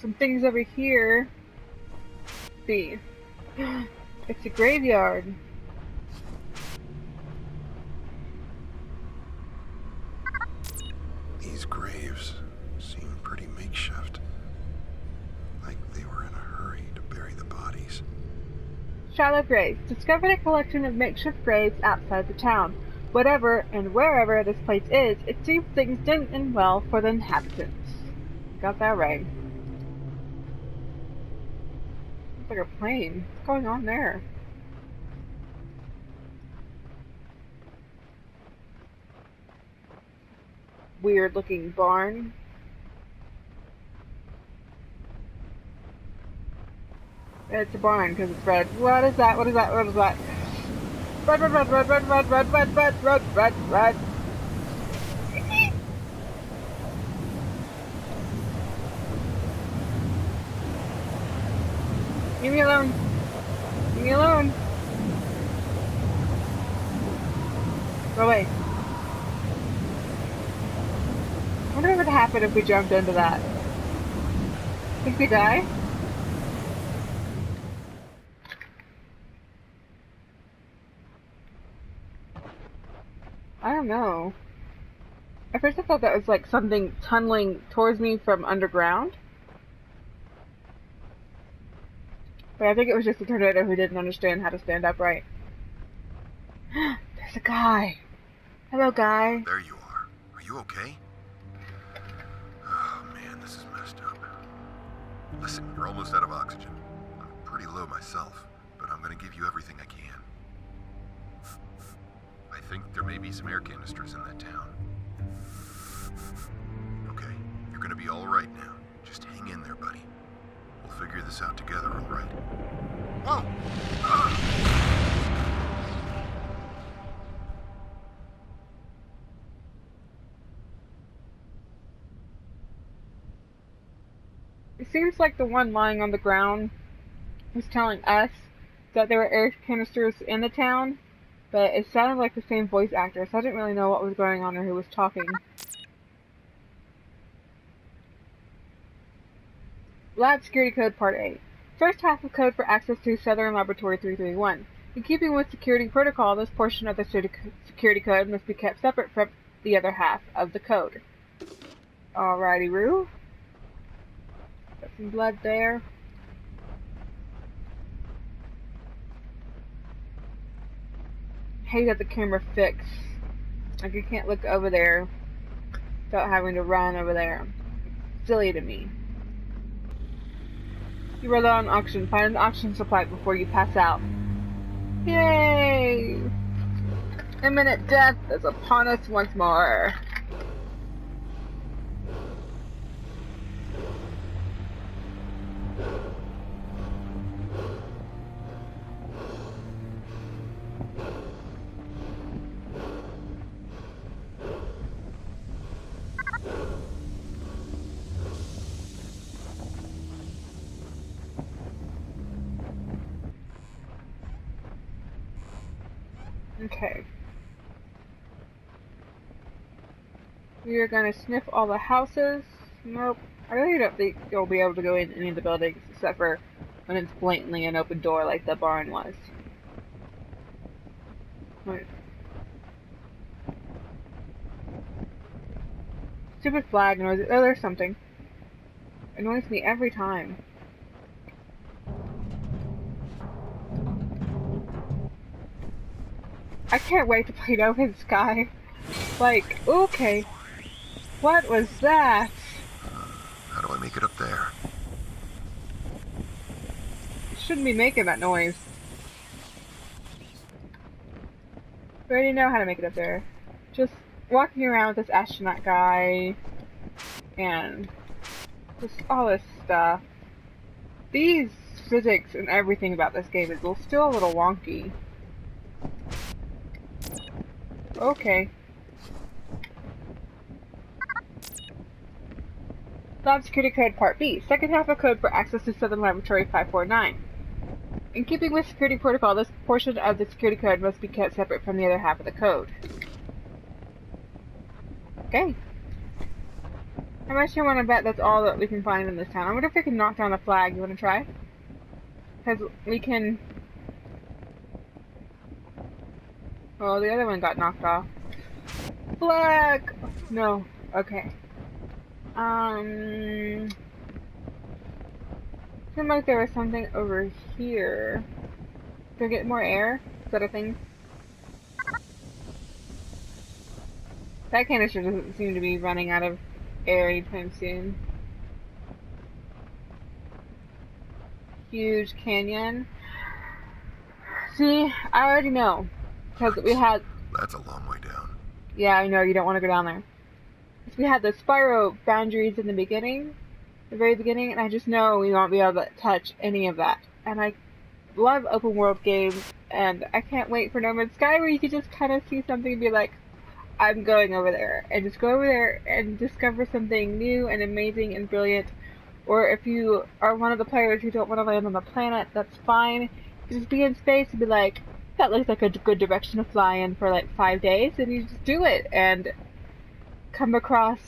some things over here. Let's see. It's a graveyard. These graves seem pretty makeshift. Like they were in a hurry to bury the bodies. Shallow graves. Discovered a collection of makeshift graves outside the town. Whatever and wherever this place is, it seems things didn't end well for the inhabitants. Got that right. It's like a plane. What's going on there? Weird looking barn. It's a barn because it's red. What is that? What is that? What is that? Red, red, red, red, red, red, red, red, red, red, red, red. Leave me alone. Leave me alone. Go away. I wonder what would happen if we jumped into that. Think we die? I don't know. At first I thought that was like something tunneling towards me from underground. But I think it was just a tornado who didn't understand how to stand upright. There's a guy. Hello, guy. There you are. Are you okay? Oh man, this is messed up. Listen, you're almost out of oxygen. I'm pretty low myself, but I'm gonna give you everything I can. I think there may be some air canisters in that town. Okay, you're gonna be all right now. Just hang in there, buddy. We'll figure this out together, all right? Whoa! It seems like the one lying on the ground was telling us that there were air canisters in the town, but it sounded like the same voice actor, so I didn't really know what was going on or who was talking. Lab Security Code Part 8. First half of code for access to Southern Laboratory 331. In keeping with security protocol, this portion of the security code must be kept separate from the other half of the code. Alrighty-roo. Got some blood there. Hate that the camera fixed. Like you can't look over there without having to run over there. Silly to me. You roll out an auction. Find an auction supply before you pass out. Yay! Imminent death is upon us once more. Okay. We are gonna sniff all the houses. Nope. I really don't think you'll be able to go in any of the buildings except for when it's blatantly an open door like the barn was. Wait. Stupid flag noise. Oh, there's something. It annoys me every time. I can't wait to play No Man's Sky. Like, okay. What was that? How do I make it up there? Shouldn't be making that noise. We already know how to make it up there. Just walking around with this astronaut guy and just all this stuff. These physics and everything about this game is still a little wonky. Okay. Lab Security Code Part B. Second half of code for access to Southern Laboratory 549. In keeping with security protocol, this portion of the security code must be kept separate from the other half of the code. Okay. I'm actually want to bet that's all that we can find in this town. I wonder if we can knock down a flag. You want to try? Because we can... Oh, the other one got knocked off. Flag! No. Okay. Seemed like there was something over here. Can I get more air? Is that a thing? That canister doesn't seem to be running out of air anytime soon. Huge canyon. See, I already know. Because we had... That's a long way down. Yeah, I know, you don't want to go down there. Because we had the Spyro boundaries in the beginning. The very beginning, and I just know we won't be able to touch any of that. And I love open world games, and I can't wait for No Man's Sky where you can just kind of see something and be like, I'm going over there, and just go over there and discover something new and amazing and brilliant. Or if you are one of the players who don't want to land on the planet, that's fine. You just be in space and be like, that looks like a good direction to fly in for like 5 days, and you just do it and come across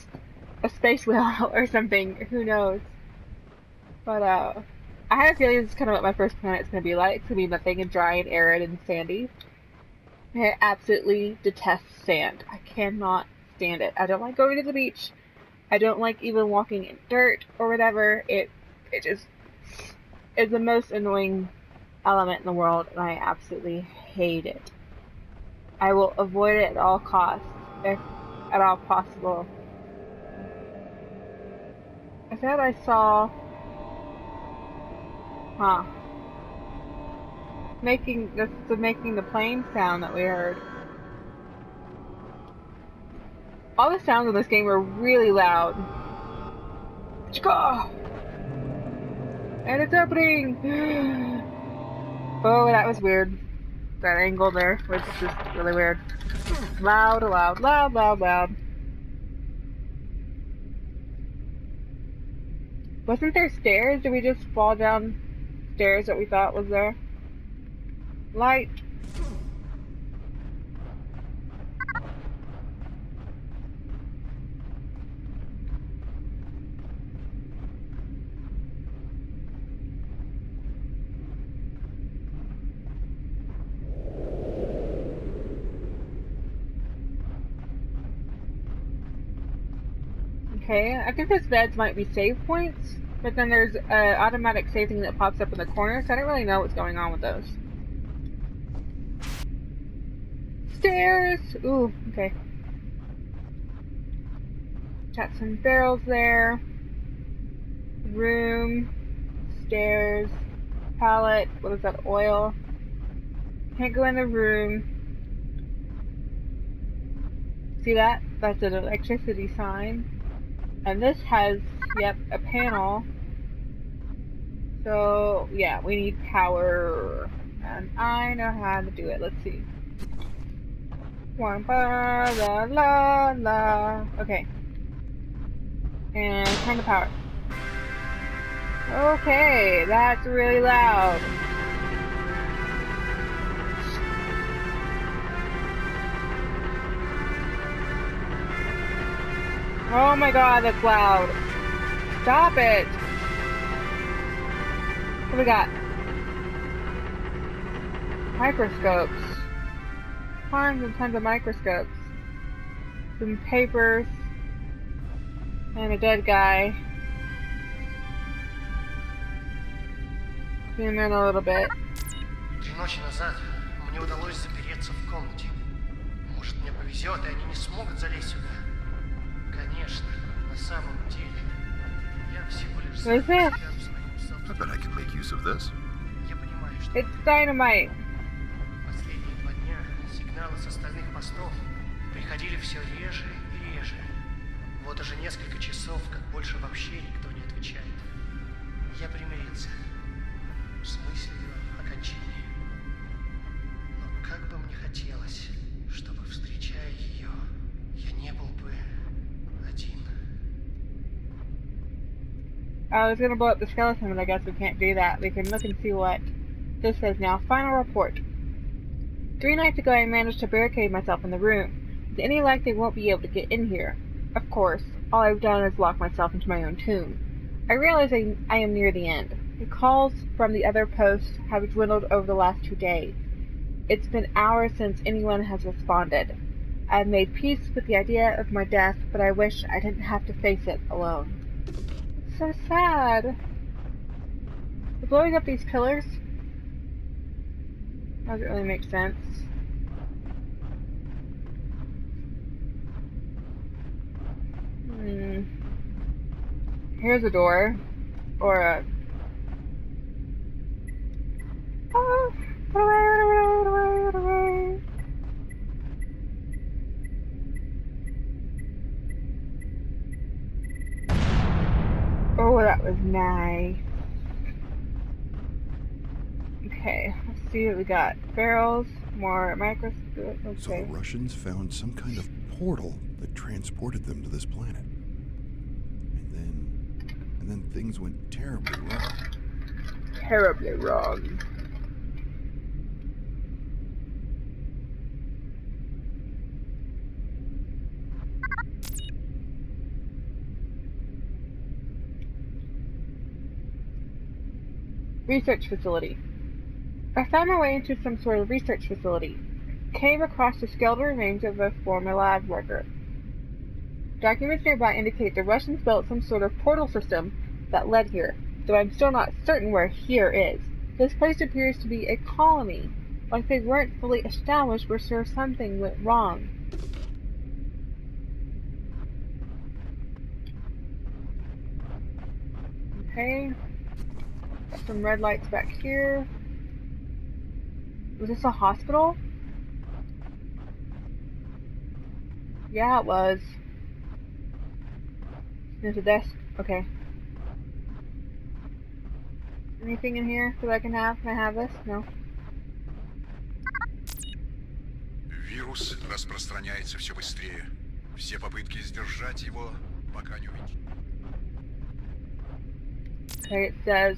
a space whale or something. Who knows? But I have a feeling this is kind of what my first planet's going to be like. It's going to be nothing and dry and arid and sandy. I absolutely detest sand. I cannot stand it. I don't like going to the beach. I don't like even walking in dirt or whatever. It just is the most annoying element in the world, and I absolutely hate it. I will avoid it at all costs, if at all possible. I thought I saw... Huh. Making the plane sound that we heard. All the sounds in this game were really loud. And it's opening! Oh, that was weird. That angle there was just really weird. Loud, loud, loud, loud, loud. Wasn't there stairs? Did we just fall down stairs that we thought was there? Light. Okay, I think those beds might be save points, but then there's an automatic save thing that pops up in the corner, so I don't really know what's going on with those. Stairs! Ooh, okay. Got some barrels there. Room. Stairs. Pallet. What is that? Oil. Can't go in the room. See that? That's an electricity sign. And this has, yep, a panel. So, yeah, we need power. And I know how to do it. Let's see. One bar, la la la. Okay. And turn the power. Okay, that's really loud. Oh my god, that's loud. Stop it. What do we got? Microscopes. Tons and tons of microscopes. Some papers. And a dead guy. Zoom in a little bit. 3 ночи назад мне удалось запереться в комнате. Может, мне повезет, и они не смогут залезть сюда. Конечно, на самом деле, я всего лишь связан I bet I can make use of this. Я понимаю, что It's dynamite. последние 2 дня сигналы с остальных постов приходили все реже и реже. Вот уже несколько часов, как больше вообще никто не отвечает. Я примирился с мыслью о кончине. Но как бы мне хотелось, чтобы, встречая ее, я не был бы один. I was gonna blow up the skeleton, but I guess we can't do that. We can look and see what this says now. Final report. 3 nights ago, I managed to barricade myself in the room. With any luck, they won't be able to get in here. Of course, all I've done is lock myself into my own tomb. I realize I am near the end. The calls from the other posts have dwindled over the last 2 days. It's been hours since anyone has responded. I've made peace with the idea of my death, but I wish I didn't have to face it alone. It's so sad. The blowing up these pillars doesn't really make sense. Here's a door. Or a... Oh, run away. Oh, that was nice. Okay, let's see what we got. Barrels, more microscope. Okay. So the Russians found some kind of portal that transported them to this planet. And then things went terribly wrong. Terribly wrong. Research facility. I found my way into some sort of research facility. Came across the skeletal remains of a former lab worker. Documents nearby indicate the Russians built some sort of portal system that led here, though I'm still not certain where here is. This place appears to be a colony, like they weren't fully established where something went wrong. Okay. Got some red lights back here. Was this a hospital? Yeah, it was. There's a desk. Okay. Anything in here that I can have? Can I have this? No. Вирус распространяется все быстрее. Все попытки сдержать его пока не увидели. Okay, it says,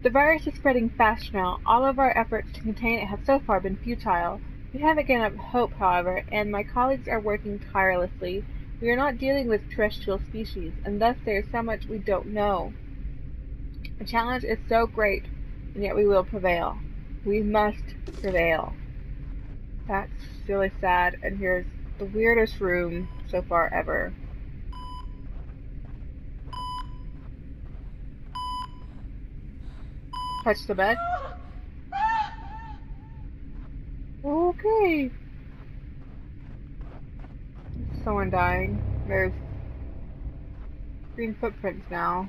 the virus is spreading fast now. All of our efforts to contain it have so far been futile. We haven't given up hope, however, and my colleagues are working tirelessly. We are not dealing with terrestrial species, and thus there is so much we don't know. The challenge is so great, and yet we will prevail. We must prevail. That's really sad, and here's the weirdest room so far ever. Touch the bed. Okay. Someone dying. There's green footprints now.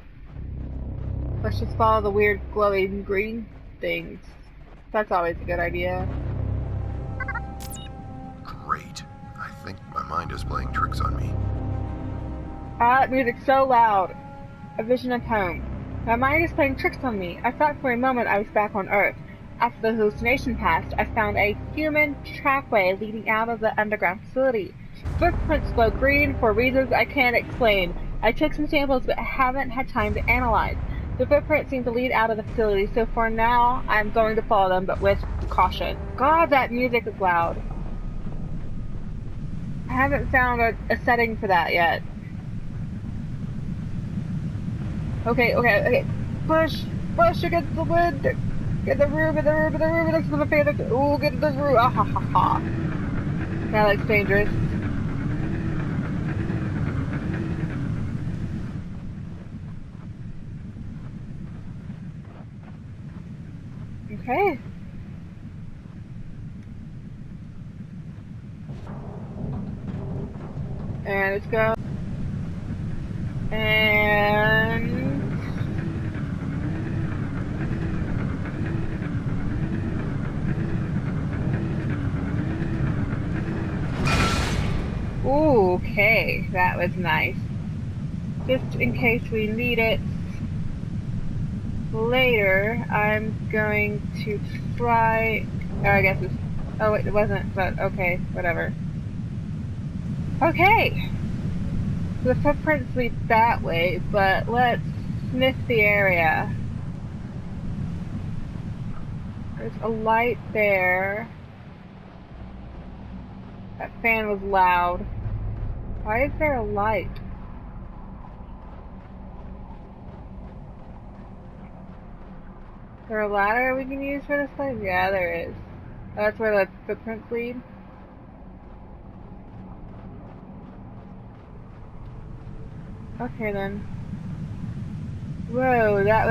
Let's just follow the weird glowing green things. That's always a good idea. Great. I think my mind is playing tricks on me. That music's so loud. A vision of home. My mind is playing tricks on me. I thought for a moment I was back on Earth. After the hallucination passed, I found a human trackway leading out of the underground facility. Footprints glow green for reasons I can't explain. I took some samples but haven't had time to analyze. The footprints seem to lead out of the facility, so for now I'm going to follow them, but with caution. God, that music is loud. I haven't found a setting for that yet. Okay. Push against the wind. Get the room. That's the favorite. Ooh, get the room. Ah ha ha ha. That looks dangerous. Okay. And let's go. And ooh, okay, that was nice. Just in case we need it later, I'm going to try. Oh, I guess it's. Oh, wait, it wasn't, but okay, whatever. Okay! The footprints lead that way, but let's sniff the area. There's a light there. That fan was loud. Why is there a light? Is there a ladder we can use for this place? Yeah, there is. That's where the footprints lead. Okay then. Whoa, that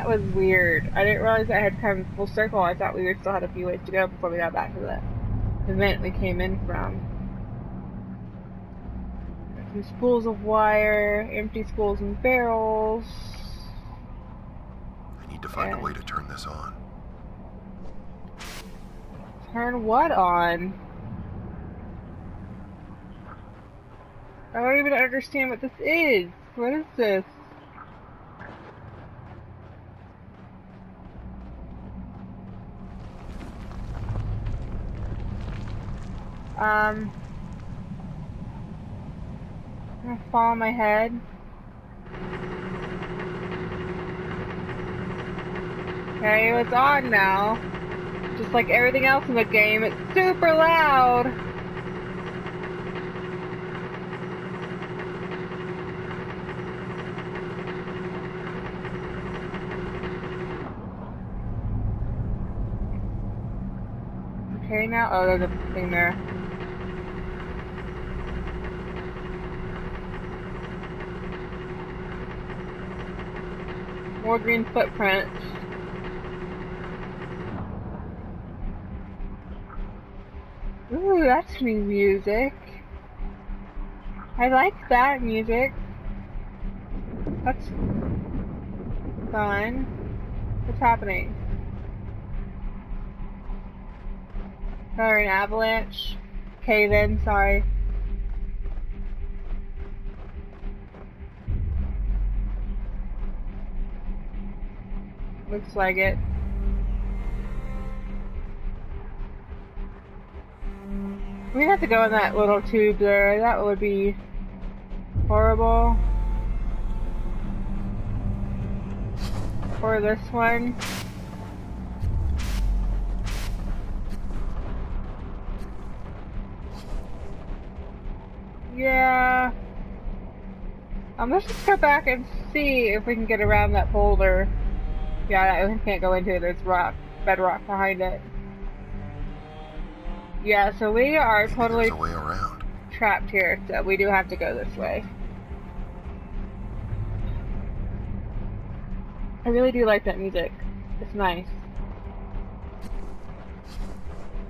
was weird. I didn't realize I had come full circle. I thought we still had a few ways to go before we got back to the event we came in from. Some spools of wire, empty spools and barrels. I need to find a way to turn this on. Turn what on? I don't even understand what this is. What is this? I'm gonna fall on my head. Okay, it's on now. Just like everything else in the game, it's super loud. Okay, now, oh, there's a thing there. More green footprints. Ooh, that's new music. I like that music. That's fun. What's happening? Or an avalanche? Okay then, sorry. Looks like it. We have to go in that little tube there. That would be horrible. Or this one. Yeah. Let's just go back and see if we can get around that boulder. Yeah, we can't go into it. There's bedrock behind it. Yeah, so we are totally There's a way around. Trapped here, so we do have to go this way. I really do like that music. It's nice.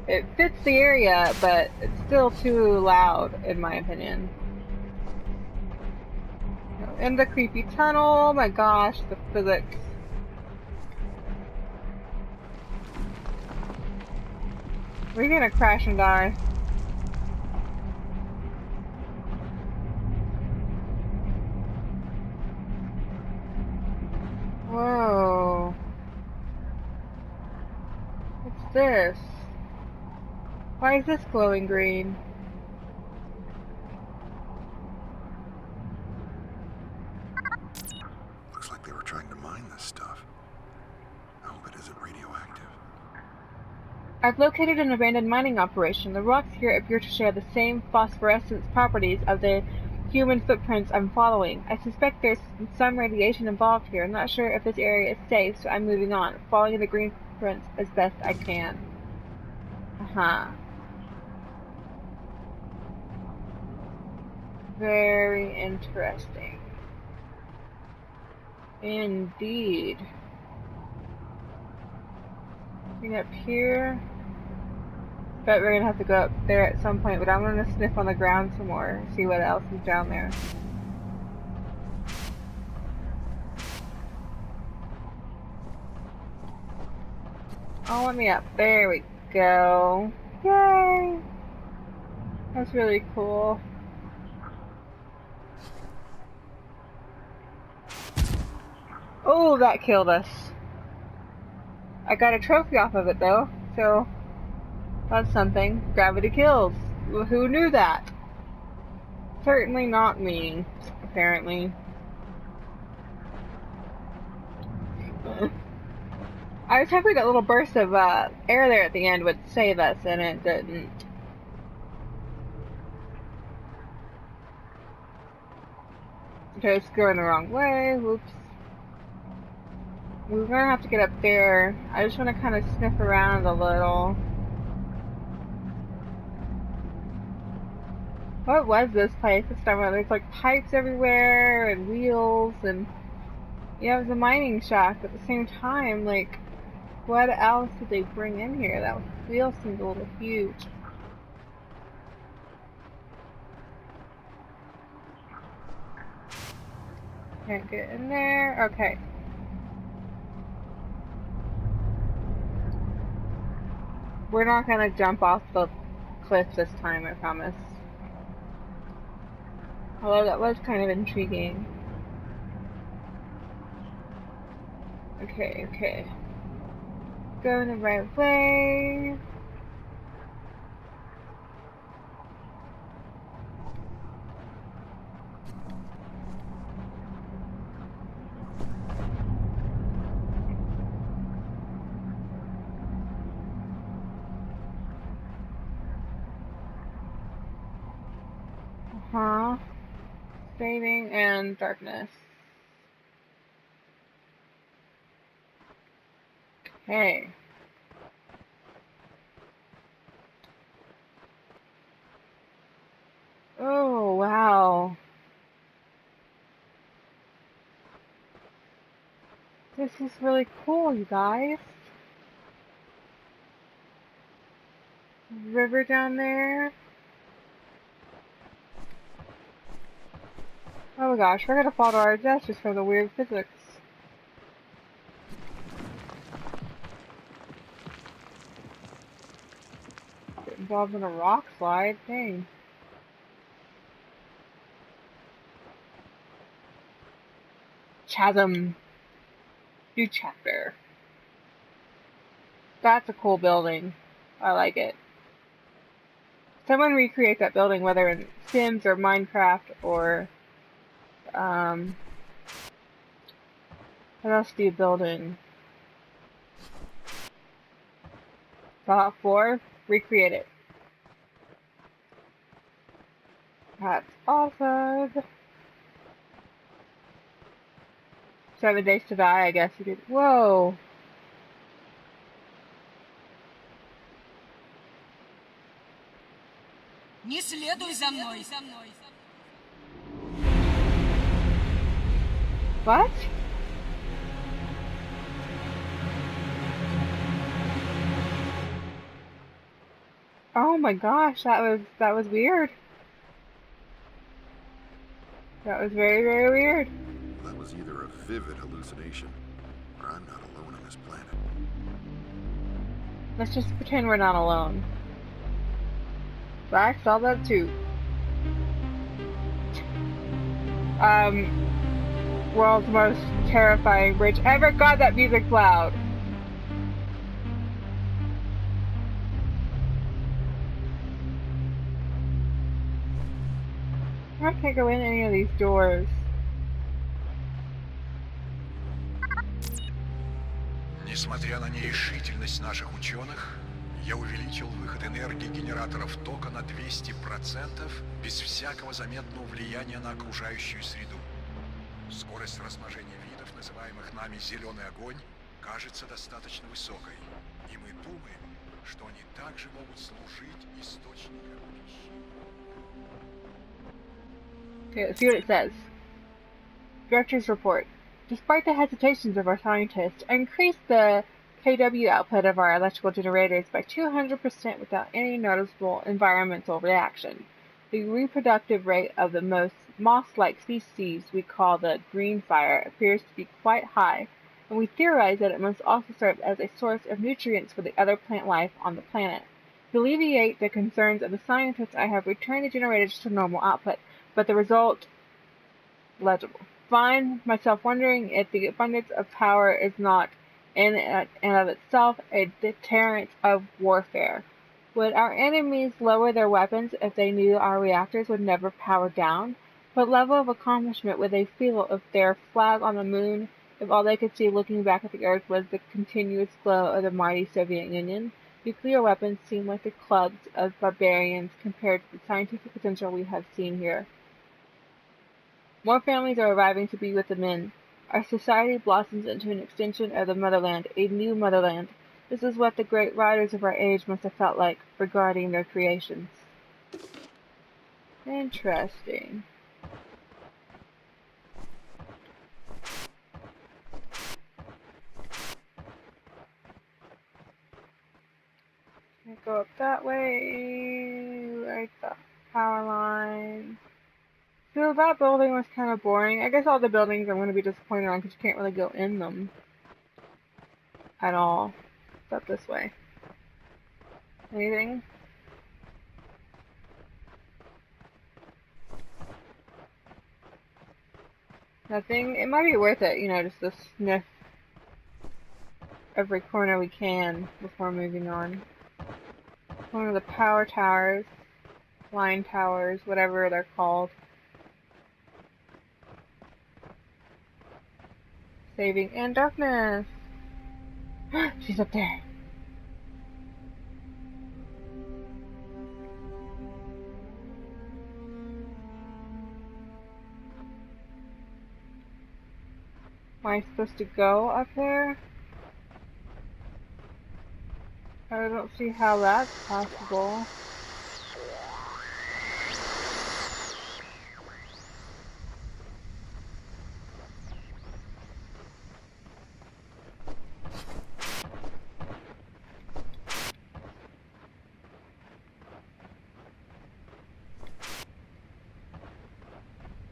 It fits the area, but it's still too loud, in my opinion. In the creepy tunnel, oh my gosh, the physics. We're gonna crash and die. Whoa. What's this? Why is this glowing green? Looks like they were trying to mine this stuff. I hope it isn't radioactive. I've located an abandoned mining operation. The rocks here appear to share the same phosphorescence properties as the human footprints I'm following. I suspect there's some radiation involved here. I'm not sure if this area is safe, so I'm moving on, following the green footprints as best I can. Uh-huh. Very interesting. Indeed. Looking up here. Bet we're gonna have to go up there at some point, but I'm gonna sniff on the ground some more, see what else is down there. Oh, let me up. There we go. Yay! That's really cool. Oh, that killed us. I got a trophy off of it though, so that's something. Gravity kills. Who knew that? Certainly not me, apparently. I was hoping that little burst of air there at the end would save us, and it didn't. Okay, it's going the wrong way. Whoops. We're gonna have to get up there. I just want to kind of sniff around a little. What was this place this time? There's like pipes everywhere and wheels and yeah, it was a mining shack. At the same time, like, what else did they bring in here? That wheel seemed a little huge. Can't get in there. Okay. We're not gonna jump off the cliff this time, I promise. Although that was kind of intriguing. Okay, okay. Going the right way. Uh-huh. Saving and darkness. Okay. Oh, wow. This is really cool, you guys. River down there. Oh my gosh, we're gonna fall to our death just for the weird physics. Get involved in a rock slide, dang. Chasm. New chapter. That's a cool building. I like it. Someone recreate that building, whether in Sims or Minecraft or what else do you build in? Fallout 4? Recreate it. That's awesome. 7 Days to Die, I guess you did. Whoa. Не следуй за мной. What? Oh my gosh, that was weird. That was very, very weird. That was either a vivid hallucination, or I'm not alone on this planet. Let's just pretend we're not alone. I saw that too. World's most terrifying bridge ever. God, that music's loud. I can't go in any of these doors. Несмотря на нерешительность наших ученых, я увеличил выход энергии генераторов тока на 200% без всякого заметного влияния на окружающую среду. Скорость размножения видов, называемых нами «зеленый огонь», кажется достаточно высокой, и мы думаем, что они также могут служить источником пищи. Okay, let's see what it says. Director's report. Despite the hesitations of our scientists, I increased the kW output of our electrical generators by 200% without any noticeable environmental reaction. The reproductive rate of the most moss-like species we call the green fire appears to be quite high, and we theorize that it must also serve as a source of nutrients for the other plant life on the planet. To alleviate the concerns of the scientists, I have returned the generators to normal output, but the result legible. Find myself wondering if the abundance of power is not in and of itself a deterrent of warfare. Would our enemies lower their weapons if they knew our reactors would never power down? What level of accomplishment would they feel if their flag on the moon, if all they could see looking back at the Earth was the continuous glow of the mighty Soviet Union? Nuclear weapons seem like the clubs of barbarians compared to the scientific potential we have seen here. More families are arriving to be with the men. Our society blossoms into an extension of the motherland, a new motherland. This is what the great writers of our age must have felt like regarding their creations. Interesting. I go up that way, like the power line. So that building was kind of boring. I guess all the buildings I'm going to be disappointed on because you can't really go in them at all. Except this way. Anything? Nothing? It might be worth it, you know, just to sniff every corner we can before moving on. One of the power towers, line towers, whatever they're called. Saving in darkness! She's up there! Am I supposed to go up there? I don't see how that's possible.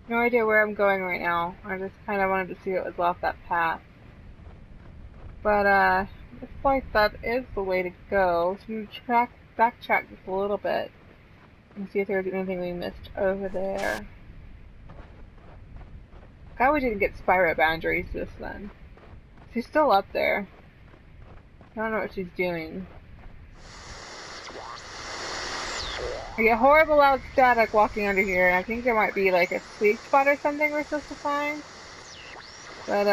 No idea where I'm going right now. I just kind of wanted to see what was off that path. But, looks like that is the way to go. So we backtrack just a little bit and see if there's anything we missed over there. Glad we didn't get Spyro boundaries this then. She's still up there. I don't know what she's doing. I get horrible loud static walking under here, and I think there might be like a sweet spot or something we're supposed to find. But,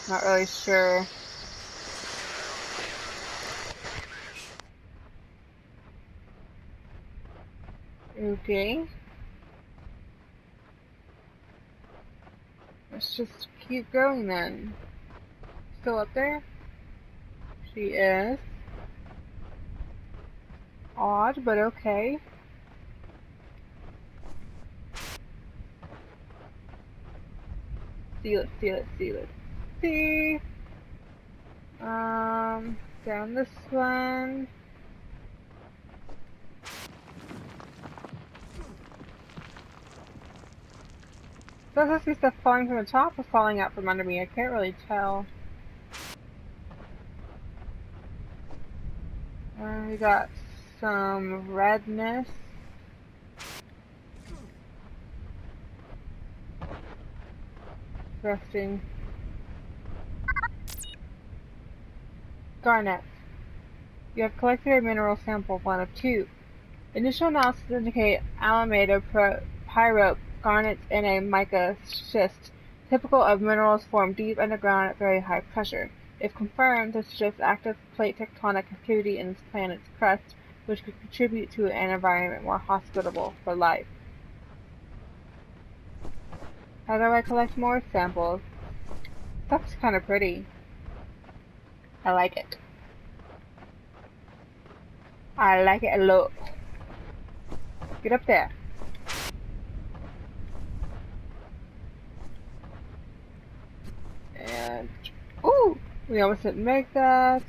not really sure. Okay. Let's just keep going then. Still up there? She is. Odd, but okay. Let's see. Down this one. Does this be stuff falling from the top or falling out from under me? I can't really tell. We got some redness. Interesting. Garnet. You have collected a mineral sample, one of two. Initial analysis indicate Alameda pyrope garnets in a mica schist, typical of minerals formed deep underground at very high pressure. If confirmed, this suggests active plate tectonic activity in this planet's crust, which could contribute to an environment more hospitable for life. How do I collect more samples? That's kind of pretty. I like it. I like it a lot. Get up there. And ooh, we almost didn't make that.